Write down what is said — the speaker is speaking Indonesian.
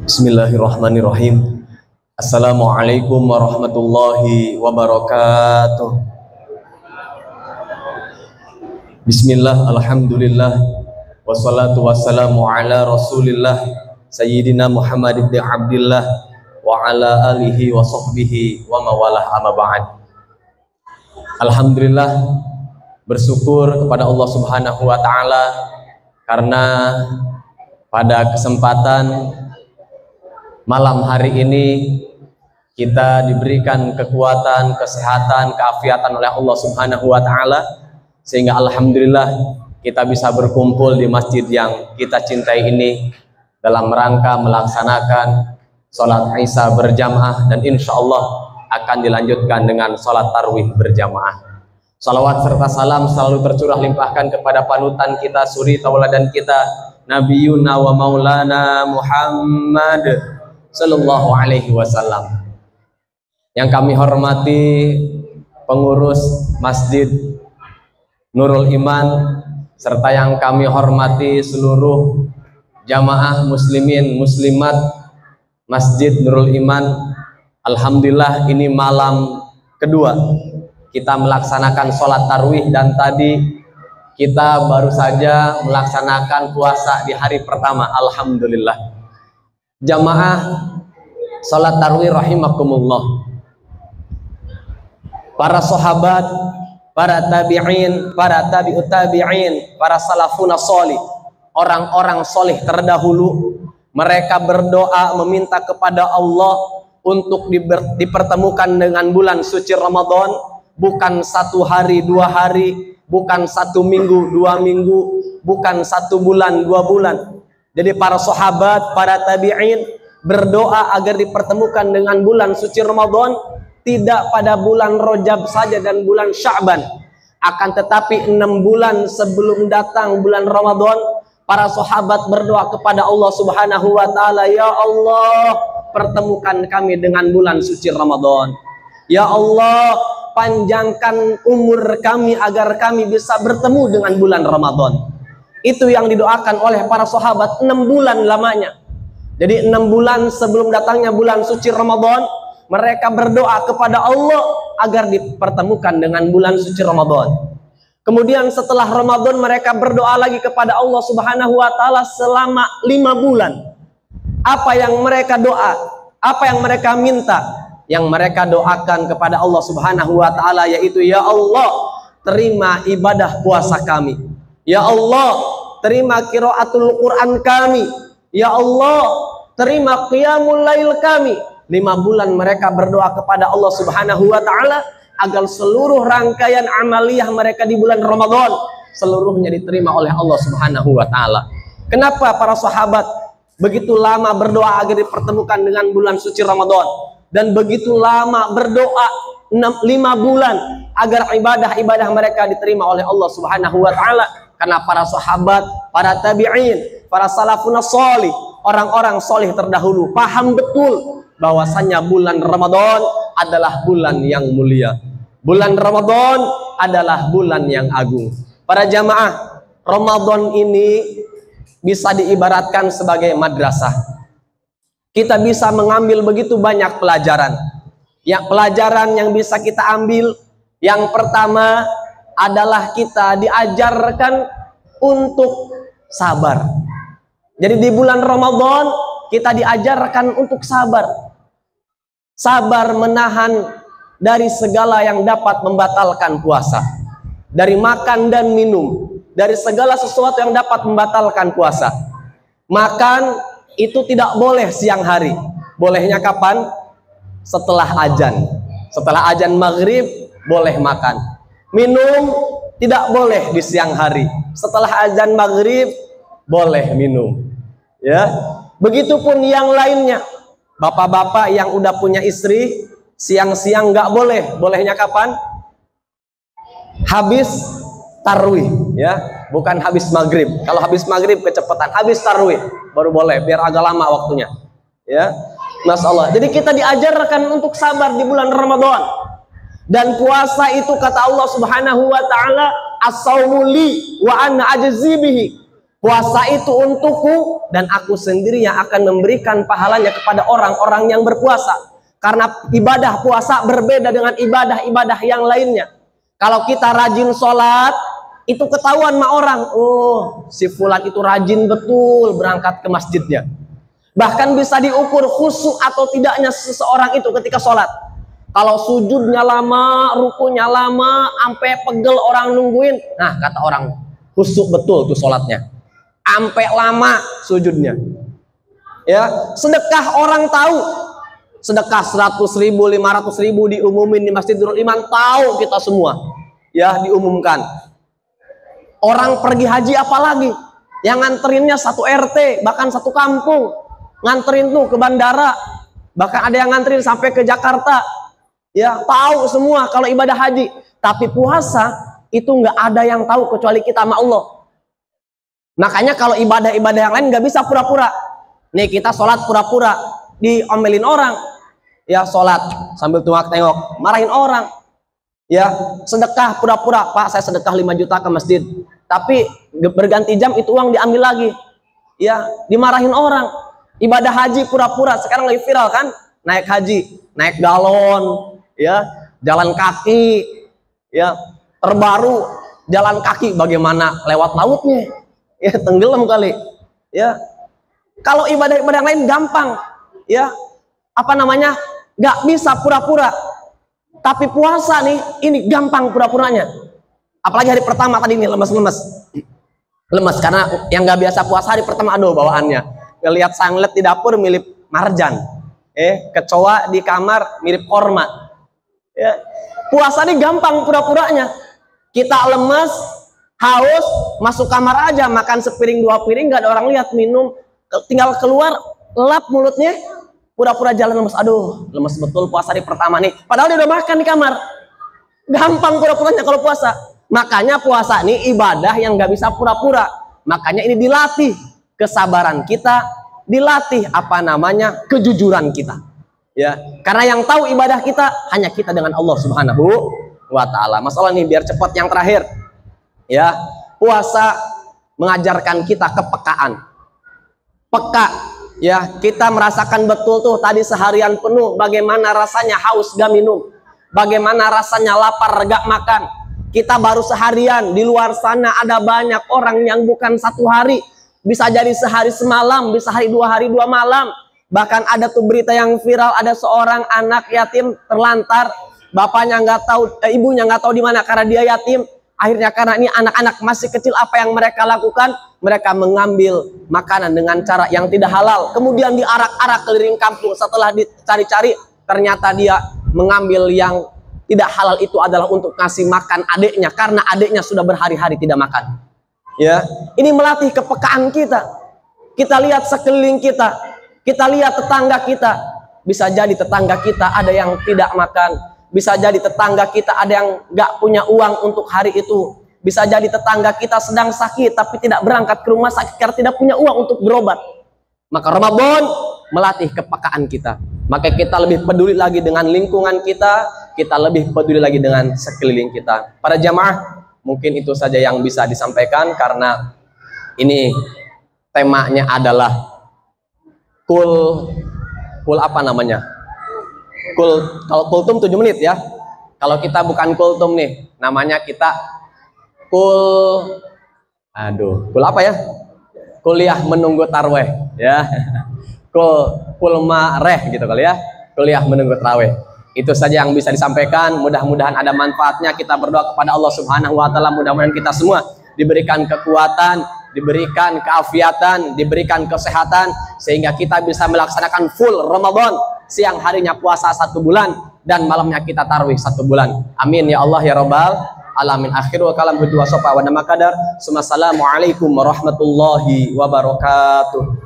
Bismillahirrahmanirrahim. Assalamualaikum warahmatullahi wabarakatuh. Bismillah, alhamdulillah, wassalatu wassalamu ala rasulillah Sayyidina Muhammad ibn Abdillah wa ala alihi wa sahbihi wa mawalah, amma ba'd. Alhamdulillah, bersyukur kepada Allah Subhanahu wa ta'ala karena pada kesempatan malam hari ini kita diberikan kekuatan, kesehatan, keafiatan oleh Allah Subhanahu wa ta'ala, sehingga alhamdulillah kita bisa berkumpul di masjid yang kita cintai ini dalam rangka melaksanakan sholat Isya berjamaah, dan insya Allah akan dilanjutkan dengan sholat tarawih berjamaah. Salawat serta salam selalu tercurah limpahkan kepada panutan kita, suri tauladan kita, Nabiyuna wa Maulana Muhammad Sallallahu alaihi wasallam. Yang kami hormati pengurus Masjid Nurul Iman, serta yang kami hormati seluruh jamaah muslimin muslimat Masjid Nurul Iman. Alhamdulillah, ini malam kedua kita melaksanakan sholat tarawih, dan tadi kita baru saja melaksanakan puasa di hari pertama. Alhamdulillah. Jamaah sholat tarawih rahimakumullah, para sahabat, para tabi'in, para tabi'ut tabi'in, para salafuna sholih, orang-orang soleh terdahulu, mereka berdoa meminta kepada Allah untuk dipertemukan dengan bulan suci Ramadan, bukan 1 hari 2 hari, bukan 1 minggu 2 minggu, bukan 1 bulan 2 bulan. Jadi para sahabat, para tabi'in berdoa agar dipertemukan dengan bulan suci Ramadan, tidak pada bulan Rajab saja dan bulan Sya'ban, akan tetapi 6 bulan sebelum datang bulan Ramadan, para sahabat berdoa kepada Allah Subhanahu wa ta'ala, ya Allah, pertemukan kami dengan bulan suci Ramadan. Ya Allah, panjangkan umur kami agar kami bisa bertemu dengan bulan Ramadan. Itu yang didoakan oleh para sahabat 6 bulan lamanya. Jadi 6 bulan sebelum datangnya bulan suci Ramadan, mereka berdoa kepada Allah agar dipertemukan dengan bulan suci Ramadan. Kemudian setelah Ramadan mereka berdoa lagi kepada Allah Subhanahu wa ta'ala selama 5 bulan. Apa yang mereka doa? Apa yang mereka minta? Yang mereka doakan kepada Allah Subhanahu wa ta'ala yaitu, ya Allah, terima ibadah puasa kami. Ya Allah, terima qiraatul Quran kami. Ya Allah, terima qiyamul lail kami. 5 bulan mereka berdoa kepada Allah Subhanahu wa ta'ala agar seluruh rangkaian amaliyah mereka di bulan Ramadan seluruhnya diterima oleh Allah Subhanahu wa ta'ala. Kenapa para sahabat begitu lama berdoa agar dipertemukan dengan bulan suci Ramadan, dan begitu lama berdoa 5 bulan agar ibadah-ibadah mereka diterima oleh Allah Subhanahu wa ta'ala? Karena para sahabat, para tabi'in, para salafun sholih, orang-orang soleh terdahulu paham betul bahwasannya bulan Ramadan adalah bulan yang mulia. Bulan Ramadan adalah bulan yang agung. Para jamaah, Ramadan ini bisa diibaratkan sebagai madrasah. Kita bisa mengambil begitu banyak pelajaran. Yang pelajaran yang bisa kita ambil, yang pertama adalah kita diajarkan untuk sabar. Jadi di bulan Ramadan kita diajarkan untuk sabar. Sabar menahan dari segala yang dapat membatalkan puasa. Dari makan dan minum, dari segala sesuatu yang dapat membatalkan puasa. Makan itu tidak boleh siang hari. Bolehnya kapan? Setelah azan. Setelah azan maghrib boleh makan. Minum tidak boleh di siang hari. Setelah azan maghrib boleh minum. Ya, begitupun yang lainnya. Bapak-bapak yang udah punya istri, siang-siang nggak boleh. Bolehnya kapan? Habis tarawih, ya, bukan habis maghrib. Kalau habis maghrib kecepatan, habis tarawih baru boleh, biar agak lama waktunya. Ya, Masya Allah. Jadi kita diajarkan untuk sabar di bulan Ramadan. Dan puasa itu kata Allah Subhanahu wa ta'ala as-saumu li wa ana ajzi bihi. Puasa itu untukku dan aku sendiri yang akan memberikan pahalanya kepada orang-orang yang berpuasa. Karena ibadah puasa berbeda dengan ibadah-ibadah yang lainnya. Kalau kita rajin sholat, itu ketahuan sama orang. Oh, si fulan itu rajin betul berangkat ke masjidnya. Bahkan bisa diukur khusyuk atau tidaknya seseorang itu ketika sholat. Kalau sujudnya lama, rukunya lama, sampai pegel orang nungguin. Nah, kata orang, khusyuk betul tuh sholatnya. Sampai lama sujudnya. Ya, sedekah orang tahu. Sedekah 100.000, 500.000 diumumin di Masjidul Iman, tahu kita semua. Ya, diumumkan. Orang pergi haji apalagi? Yang nganterinnya satu RT, bahkan satu kampung. Nganterin tuh ke bandara. Bahkan ada yang nganterin sampai ke Jakarta. Ya, tahu semua kalau ibadah haji. Tapi puasa itu nggak ada yang tahu kecuali kita sama Allah. Makanya kalau ibadah-ibadah yang lain nggak bisa pura-pura. Nih kita sholat pura-pura, diomelin orang. Ya sholat sambil tengok-tengok, marahin orang. Ya sedekah pura-pura, Pak saya sedekah 5 juta ke masjid. Tapi berganti jam itu uang diambil lagi. Ya dimarahin orang. Ibadah haji pura-pura, sekarang lagi viral kan? Naik haji, naik galon, ya jalan kaki, ya terbaru jalan kaki bagaimana lewat lautnya? Ya tenggelam kali. Ya kalau ibadah-ibadah yang lain gampang, ya apa namanya, nggak bisa pura-pura. Tapi puasa nih, ini gampang pura-puranya. Apalagi hari pertama tadi nih lemes-lemes, lemes karena yang nggak biasa puasa hari pertama, aduh bawaannya. Ngelihat sanglet di dapur mirip marjan, kecoa di kamar mirip korma. Ya, puasa nih gampang pura-puranya. Kita lemes, haus, masuk kamar aja, makan sepiring 2 piring, nggak ada orang lihat, minum, tinggal keluar, lap mulutnya, pura-pura jalan lemes. Aduh, lemes betul puasa di pertama nih. Padahal dia udah makan di kamar. Gampang pura-puranya kalau puasa. Makanya puasa ini ibadah yang nggak bisa pura-pura. Makanya ini dilatih kesabaran kita, dilatih apa namanya kejujuran kita. Ya, karena yang tahu ibadah kita hanya kita dengan Allah Subhanahu wa Ta'ala. Masalah nih biar cepat yang terakhir. Ya, puasa mengajarkan kita kepekaan. Peka, ya, kita merasakan betul tuh tadi seharian penuh bagaimana rasanya haus gak minum, bagaimana rasanya lapar gak makan. Kita baru seharian, di luar sana ada banyak orang yang bukan 1 hari, bisa jadi sehari semalam, bisa hari 2 hari 2 malam. Bahkan ada tuh berita yang viral, ada seorang anak yatim terlantar, bapaknya nggak tahu, ibunya nggak tahu di mana karena dia yatim. Akhirnya karena ini anak-anak masih kecil, apa yang mereka lakukan? Mereka mengambil makanan dengan cara yang tidak halal. Kemudian diarak-arak keliling kampung. Setelah dicari-cari, ternyata dia mengambil yang tidak halal itu adalah untuk ngasih makan adiknya. Karena adiknya sudah berhari-hari tidak makan. Ya, ini melatih kepekaan kita. Kita lihat sekeliling kita. Kita lihat tetangga kita. Bisa jadi tetangga kita ada yang tidak makan. Bisa jadi tetangga kita ada yang nggak punya uang untuk hari itu. Bisa jadi tetangga kita sedang sakit tapi tidak berangkat ke rumah sakit karena tidak punya uang untuk berobat. Maka Ramadan melatih kepekaan kita. Maka kita lebih peduli lagi dengan lingkungan kita. Kita lebih peduli lagi dengan sekeliling kita. Para jamaah, mungkin itu saja yang bisa disampaikan karena ini temanya adalah kul apa namanya? Kalau kultum 7 menit ya. Kalau kita bukan kultum nih, namanya kita kul apa ya? Kuliah menunggu tarweh ya. Kulmareh gitu kali ya. Kuliah menunggu tarawih. Itu saja yang bisa disampaikan. Mudah-mudahan ada manfaatnya. Kita berdoa kepada Allah Subhanahu wa Ta'ala, mudah-mudahan kita semua diberikan kekuatan, diberikan keafiatan, diberikan kesehatan sehingga kita bisa melaksanakan full Ramadan. Siang harinya puasa 1 bulan dan malamnya kita tarawih 1 bulan. Amin ya Allah ya Rabbal alamin. Akhirul kalam wa sofa wa nama kadar. Assalamualaikum warahmatullahi wabarakatuh.